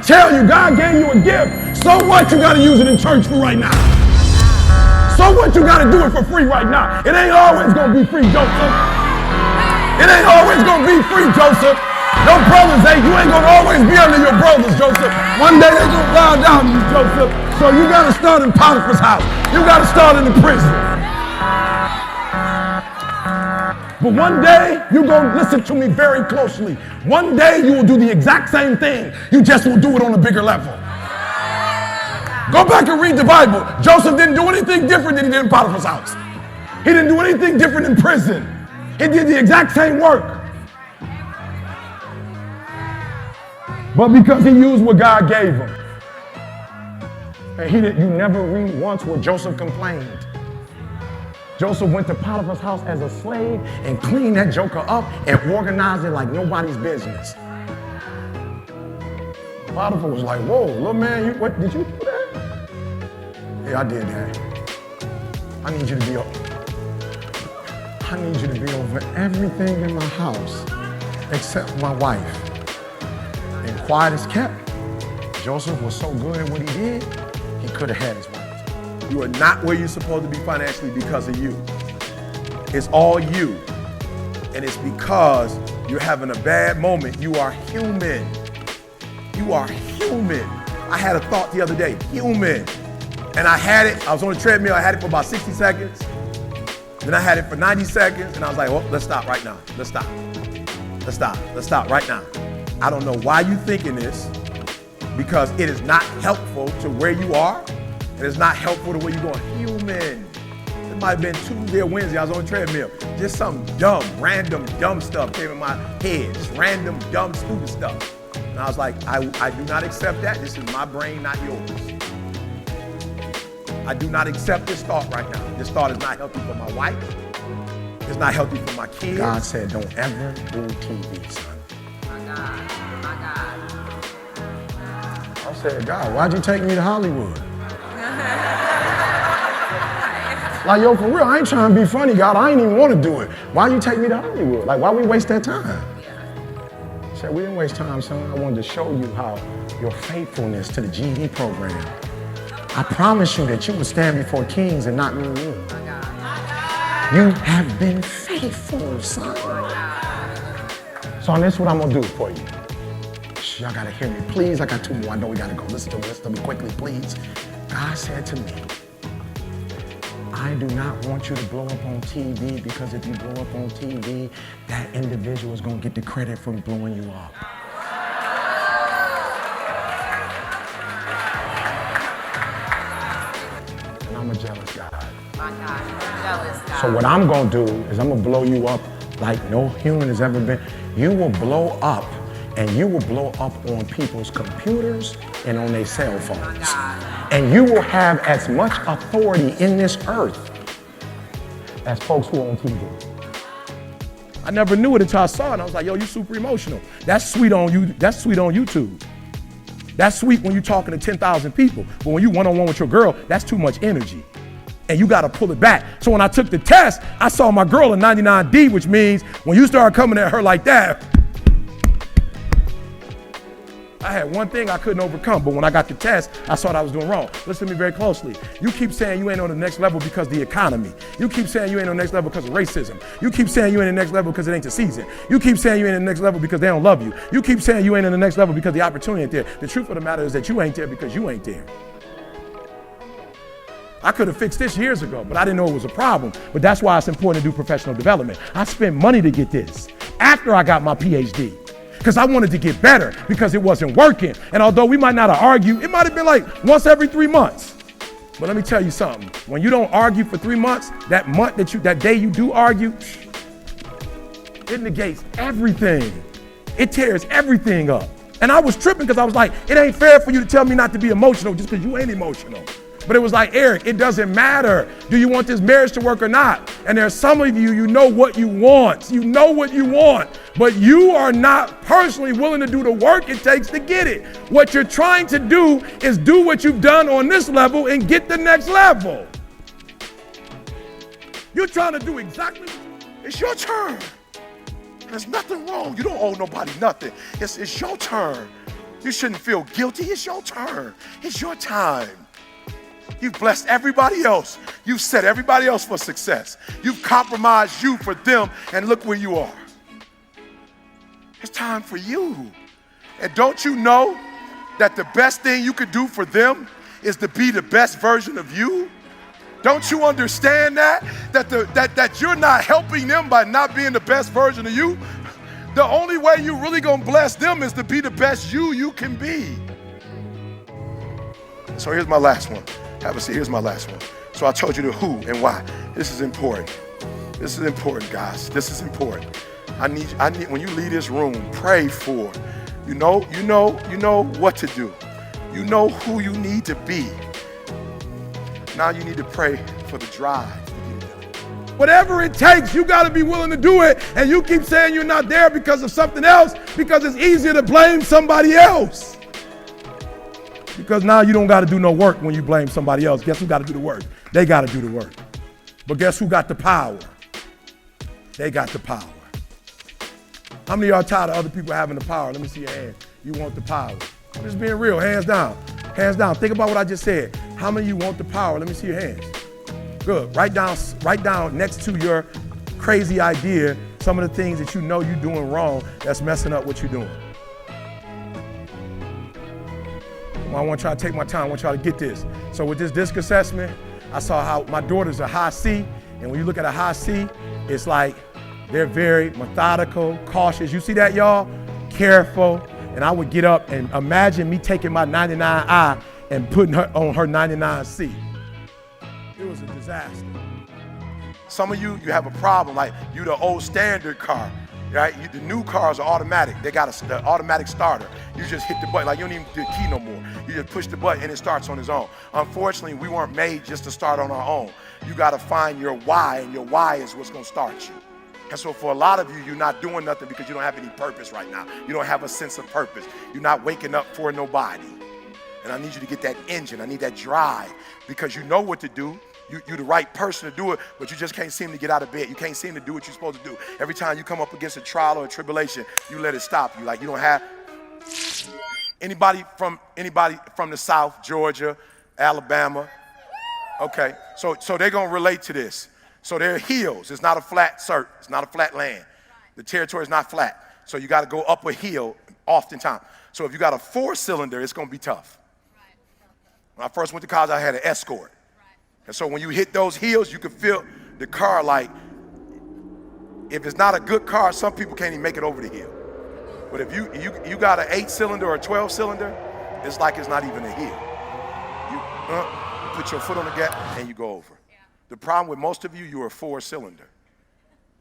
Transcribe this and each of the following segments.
tell you God gave you a gift. So what? You got to use it in church for right now. So what? You got to do it for free right now. It ain't always going to be free, Joseph. It ain't always going to be free, Joseph. Your brothers you ain't going to always be under your brothers, Joseph. One day they're going to bow down to you, Joseph. So you got to start in Potiphar's house. You got to start in the prison. But one day, you're going to listen to me very closely. One day, you will do the exact same thing. You just will do it on a bigger level. Go back and read the Bible. Joseph didn't do anything different than he did in Potiphar's house. He didn't do anything different in prison. He did the exact same work. But because he used what God gave him. And you never read once where Joseph complained. Joseph went to Potiphar's house as a slave and cleaned that joker up and organized it like nobody's business. Potiphar was like, whoa, little man, what did you do that? Yeah, I did that. I need you to be over everything in my house except my wife. And quiet as kept, Joseph was so good at what he did, he could have had his wife. You are not where you're supposed to be financially because of you. It's all you. And it's because you're having a bad moment. You are human. You are human. I had a thought the other day, human. And I was on a treadmill, I had it for about 60 seconds. Then I had it for 90 seconds, and I was like, well, let's stop right now. Let's stop right now. I don't know why you're thinking this, because it is not helpful to where you are. It is not helpful to where you're going. Human. It might have been Tuesday or Wednesday, I was on a treadmill. Just some random dumb stuff came in my head. Just random, dumb, stupid stuff. And I was like, I do not accept that. This is my brain, not yours. I do not accept this thought right now. This thought is not healthy for my wife. It's not healthy for my kids. God said, don't ever do TV, son. My God. I said, God, why'd you take me to Hollywood? Like, yo, for real, I ain't trying to be funny, God. I ain't even want to do it. Why you take me to Hollywood? Like, why we waste that time? He said, we didn't waste time, son. I wanted to show you how your faithfulness to the GED program. I promise you that you will stand before kings and not me. You have been faithful, son. So that's what I'm going to do for you. Y'all got to hear me. Please, I got 2 more. I know we got to go. Listen to me quickly, please. God said to me, I do not want you to blow up on TV, because if you blow up on TV, that individual is going to get the credit for blowing you up. And I'm a jealous God. My God, a jealous God. So what I'm going to do is I'm going to blow you up like no human has ever been. You will blow up, and you will blow up on people's computers and on their cell phones. And you will have as much authority in this earth as folks who are on TV. I never knew it until I saw it, and I was like, yo, you super emotional. That's sweet on you. That's sweet on YouTube. That's sweet when you're talking to 10,000 people. But when you one-on-one with your girl, that's too much energy. And you got to pull it back. So when I took the test, I saw my girl in 99D, which means when you start coming at her like that, I had one thing I couldn't overcome, but when I got the test, I saw what I was doing wrong. Listen to me very closely. You keep saying you ain't on the next level because of the economy. You keep saying you ain't on the next level because of racism. You keep saying you ain't on the next level because it ain't the season. You keep saying you ain't on the next level because they don't love you. You keep saying you ain't on the next level because the opportunity ain't there. The truth of the matter is that you ain't there because you ain't there. I could have fixed this years ago, but I didn't know it was a problem. But that's why it's important to do professional development. I spent money to get this after I got my PhD. Because I wanted to get better, because it wasn't working. And although we might not have argued, it might have been like once every 3 months. But let me tell you something. When you don't argue for 3 months, that day you do argue, it negates everything. It tears everything up. And I was tripping because I was like, it ain't fair for you to tell me not to be emotional just because you ain't emotional. But it was like, Eric, it doesn't matter. Do you want this marriage to work or not? And there's some of you, you know what you want. You know what you want, but you are not personally willing to do the work it takes to get it. What you're trying to do is do what you've done on this level and get the next level. You're trying to do exactly, it's your turn. There's nothing wrong. You don't owe nobody nothing. It's your turn. You shouldn't feel guilty. It's your turn. It's your time. You've blessed everybody else. You've set everybody else for success. You've compromised you for them, and look where you are. It's time for you. And don't you know that the best thing you could do for them is to be the best version of you? Don't you understand that? That you're not helping them by not being the best version of you? The only way you really gonna bless them is to be the best you can be. So here's my last one. Have a seat, here's my last one. So I told you the who and why. This is important. This is important, guys. This is important. I need when you leave this room, pray for. You know what to do. You know who you need to be. Now you need to pray for the drive. Whatever it takes, you got to be willing to do it. And you keep saying you're not there because of something else, because it's easier to blame somebody else. Because now you don't got to do no work when you blame somebody else. Guess who got to do the work? They got to do the work. But guess who got the power? They got the power. How many of y'all tired of other people having the power? Let me see your hand. You want the power. I'm just being real, hands down. Hands down. Think about what I just said. How many of you want the power? Let me see your hands. Good. Write down next to your crazy idea some of the things that you know you're doing wrong that's messing up what you're doing. I want y'all to take my time. I want y'all to get this. So with this disc assessment, I saw how my daughter's a high C. And when you look at a high C, it's like they're very methodical, cautious. You see that, y'all? Careful. And I would get up and imagine me taking my 99I and putting her on her 99C. It was a disaster. Some of you have a problem, like you the old standard car, right? The new cars are automatic. They got the automatic starter. You just hit the button, like you don't even do the key no more. You just push the button and it starts on its own. Unfortunately, we weren't made just to start on our own. You gotta find your why, and your why is what's gonna start you. And so for a lot of you, you're not doing nothing because you don't have any purpose right now. You don't have a sense of purpose. You're not waking up for nobody. And I need you to get that engine. I need that drive, because you know what to do. You're the right person to do it, but you just can't seem to get out of bed. You can't seem to do what you're supposed to do. Every time you come up against a trial or a tribulation, you let it stop you. Like you don't have anybody from the South, Georgia, Alabama. Okay, so they're gonna relate to this. So there are hills. It's not a flat it's not a flat land. The territory is not flat. So you got to go up a hill oftentimes. So if you got a 4-cylinder, it's going to be tough. When I first went to college, I had an Escort. And so when you hit those hills, you can feel the car like, if it's not a good car, some people can't even make it over the hill. But if you got an 8-cylinder or a 12-cylinder, it's like it's not even a hill. You put your foot on the gas and you go over. The problem with most of you, you're a 4-cylinder.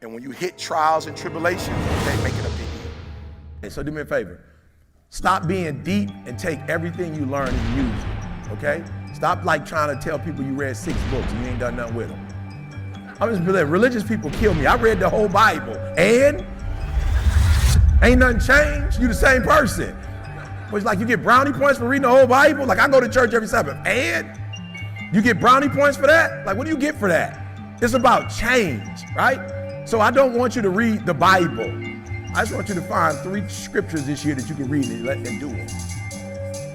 And when you hit trials and tribulations, you ain't making a big deal. Okay, so do me a favor. Stop being deep and take everything you learn and use it, okay? Stop like trying to tell people you read 6 books and you ain't done nothing with them. I'm just believing religious people kill me. I read the whole Bible and ain't nothing changed. You the same person. But it's like you get brownie points for reading the whole Bible. Like I go to church every Sabbath and you get brownie points for that? Like, what do you get for that? It's about change, right? So I don't want you to read the Bible. I just want you to find 3 scriptures this year that you can read and let them do it.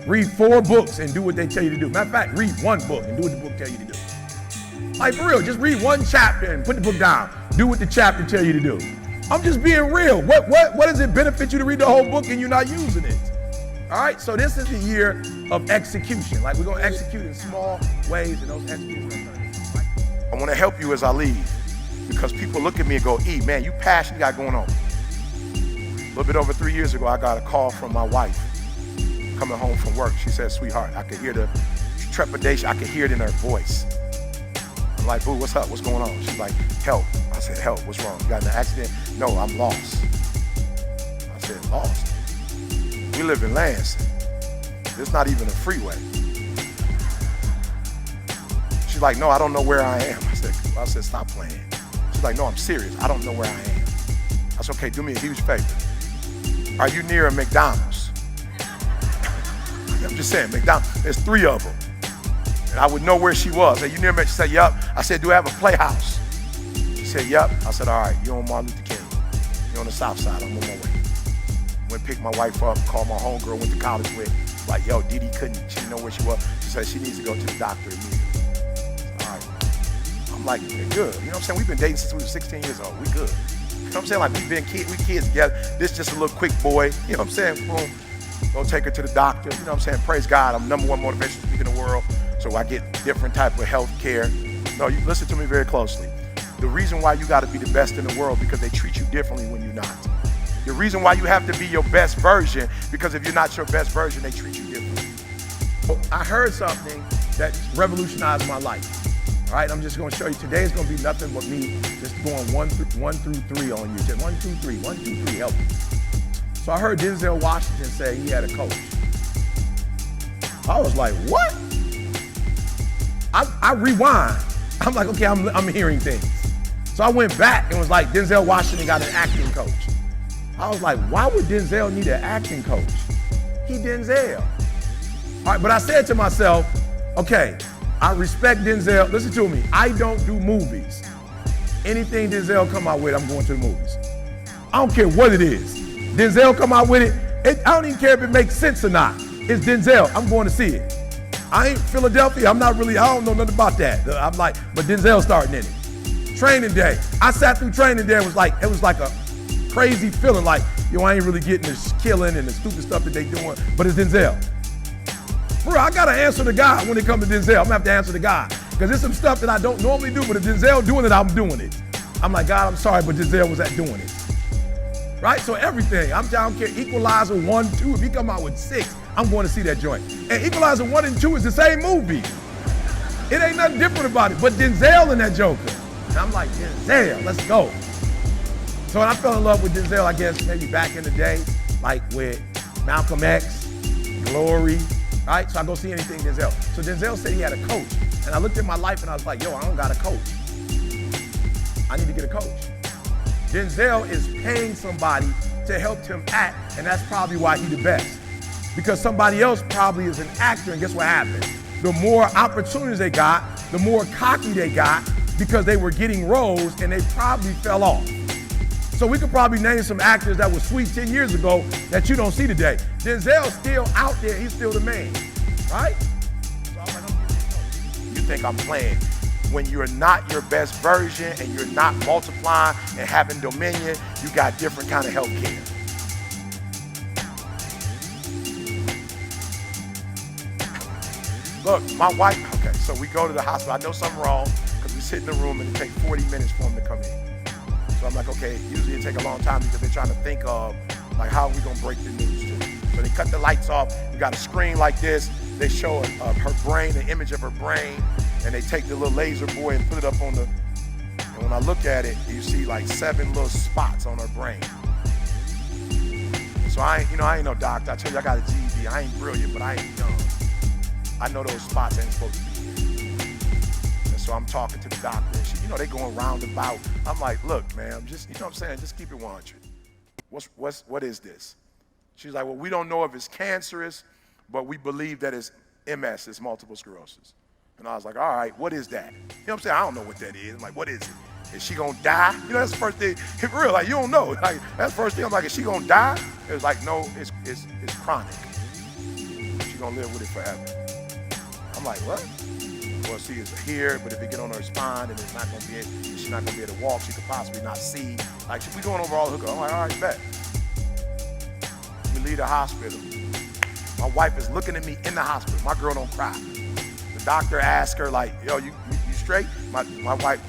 Read 4 books and do what they tell you to do. Matter of fact, read 1 book and do what the book tell you to do. Like, for real, just read 1 chapter and put the book down. Do what the chapter tell you to do. I'm just being real. What does it benefit you to read the whole book and you're not using it? All right, so this is the year of execution. Like we're gonna execute in small ways, and those executions. I wanna help you as I leave, because people look at me and go, E, man, you passionate, got going on. A little bit over 3 years ago, I got a call from my wife coming home from work. She said, sweetheart, I could hear the trepidation, I could hear it in her voice. I'm like, boo, what's up, what's going on? She's like, help. I said, help, what's wrong? You got in an accident? No, I'm lost. I said, lost? We live in Lansing. There's not even a freeway. She's like, no, I don't know where I am. I said, stop playing. She's like, no, I'm serious. I don't know where I am. I said, okay, do me a huge favor. Are you near a McDonald's? I'm just saying, McDonald's, there's 3 of them. And I would know where she was. I said, you near me? She said, yup. I said, do I have a playhouse? She said, yup. I said, all right, you're on Martin Luther King. You're on the south side, I'm on my way. Went pick my wife up, call my homegirl went to college with, like, yo, Didi couldn't, she didn't know where she was. She said she needs to go to the doctor immediately. All right. I'm like, we're good. You know what I'm saying? We've been dating since we were 16 years old. We good. You know what I'm saying? Like, we kids together. This just a little quick boy. You know what I'm saying? Boom. Go take her to the doctor. You know what I'm saying? Praise God. I'm #1 motivational speaker in the world. So I get different type of health care. No, you listen to me very closely. The reason why you got to be the best in the world because they treat you differently when you're not. The reason why you have to be your best version because if you're not your best version, they treat you differently. I heard something that revolutionized my life. All right, I'm just going to show you. Today is going to be nothing but me just going one through three on you. Just 1, 2, 3, 1, 2, 3, help me. So I heard Denzel Washington say he had a coach. I was like, what? I rewind. I'm like, okay, I'm hearing things. So I went back and was like, Denzel Washington got an acting coach. I was like, why would Denzel need an acting coach? He Denzel. All right, but I said to myself, okay, I respect Denzel. Listen to me, I don't do movies. Anything Denzel come out with, I'm going to the movies. I don't care what it is. Denzel come out with it, I don't even care if it makes sense or not. It's Denzel, I'm going to see it. I ain't Philadelphia, I don't know nothing about that. I'm like, but Denzel's starting in it. Training Day, I sat through Training Day, it was like a crazy feeling like, yo, I ain't really getting this killing and the stupid stuff that they doing, but it's Denzel. Bro, I gotta answer the guy when it comes to Denzel. I'm gonna have to answer the guy. Because there's some stuff that I don't normally do, but if Denzel doing it, I'm doing it. I'm like, God, I'm sorry, but Denzel was at doing it. Right, so everything, I don't care, Equalizer 1, 2, if he come out with 6, I'm going to see that joint. And Equalizer 1 and 2 is the same movie. It ain't nothing different about it, but Denzel in that Joker. And I'm like, Denzel, let's go. So when I fell in love with Denzel, I guess maybe back in the day, like with Malcolm X, Glory, right? So I go see anything Denzel. So Denzel said he had a coach. And I looked at my life and I was like, yo, I don't got a coach. I need to get a coach. Denzel is paying somebody to help him act, and that's probably why he's the best. Because somebody else probably is an actor, and guess what happened? The more opportunities they got, the more cocky they got, because they were getting roles and they probably fell off. So we could probably name some actors that were sweet 10 years ago that you don't see today. Denzel's still out there, he's still the man, right? So I'm like, I'm getting a coach. You think I'm playing. When you're not your best version and you're not multiplying and having dominion, you got different kind of health care. Look, my wife, okay, so we go to the hospital. I know something wrong because we sit in the room and it takes 40 minutes for him to come in. So I'm like, okay, usually it takes a long time because they're trying to think of like how are we gonna break the news to them. So they cut the lights off. We got a screen like this. They show her brain, the image of her brain. And they take the little laser boy and put it up on the, and when I look at it, you see like 7 little spots on her brain. So I ain't no doctor. I tell you, I got a GED. I ain't brilliant, but I ain't dumb. I know those spots ain't supposed to be here. And so I'm talking to the doctor, and she, they going roundabout. I'm like, look, man, just, what I'm saying, just keep it 100. What is this? She's like, well, we don't know if it's cancerous, but we believe that it's MS, it's multiple sclerosis. And I was like, all right, what is that? You know what I'm saying? I don't know what that is. I'm like, what is it? Is she gonna die? That's the first thing. For real, like, you don't know. Like, that's the first thing. I'm like, is she gonna die? It was like, no, it's chronic. She's gonna live with it forever. I'm like, what? Well, see, it's here, but if it get on her spine, then she's not gonna be able to walk. She could possibly not see. Like, we going over all the hookup. I'm like, all right, bet. We leave the hospital. My wife is looking at me in the hospital. My girl don't cry. Doctor asked her, like, yo, you straight? My wife,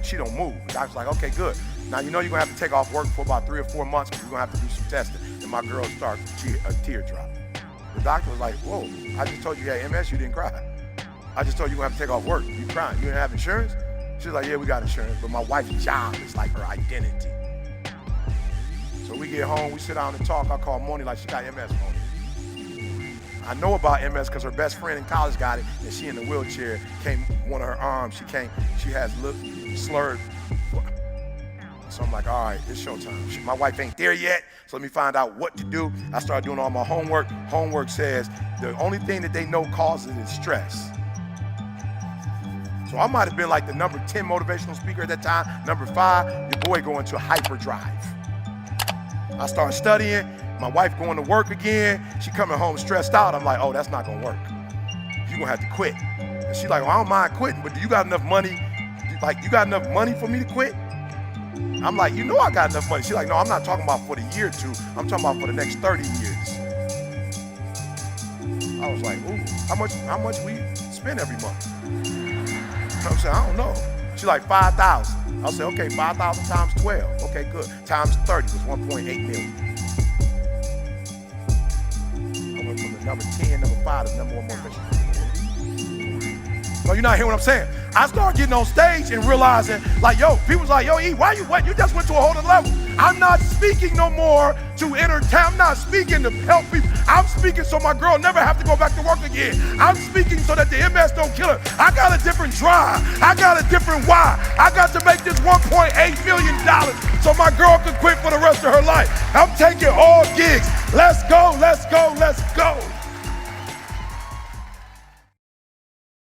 she don't move. The doctor's like, okay, good. Now, you're gonna have to take off work for about 3 or 4 months because we're gonna have to do some testing. And my girl started a teardrop. The doctor was like, whoa, I just told you you had MS, you didn't cry. I just told you you're gonna have to take off work. You crying, you didn't have insurance? She's like, yeah, we got insurance, but my wife's job is like her identity. So we get home, we sit down and talk. I call Moni like she got MS, Moni. I know about MS because her best friend in college got it, and she in the wheelchair, one of her arms, she has slurred. So I'm like, all right, it's showtime. My wife ain't there yet, so let me find out what to do. I started doing all my homework. Homework says the only thing that they know causes it is stress. So I might have been like the number 10 motivational speaker at that time. Number 5, your boy going to hyperdrive. I started studying. My wife going to work again. She coming home stressed out. I'm like, oh, that's not gonna work. You're gonna have to quit. And she's like, well, I don't mind quitting, but do you got enough money? Like, you got enough money for me to quit? I'm like, you know I got enough money. She's like, no, I'm not talking about for the year or two. I'm talking about for the next 30 years. I was like, ooh, how much we spend every month? I'm saying, I don't know. She's like, 5,000. I'll say, okay, 5,000 times 12. Okay, good. Times 30 was 1.8 million. I went from the number 10, number 5 to number 1 more mission. No, you're not hearing what I'm saying. I started getting on stage and realizing, like, yo, people's like, yo, E, why you what? You just went to a whole other level. I'm not speaking no more to entertain. I'm not speaking to help people. I'm speaking so my girl never have to go back to work again. I'm speaking so that the MS don't kill her. I got a different drive. I got a different why. I got to make this $1.8 million so my girl can quit for the rest of her life. I'm taking all gigs. Let's go, let's go, let's go.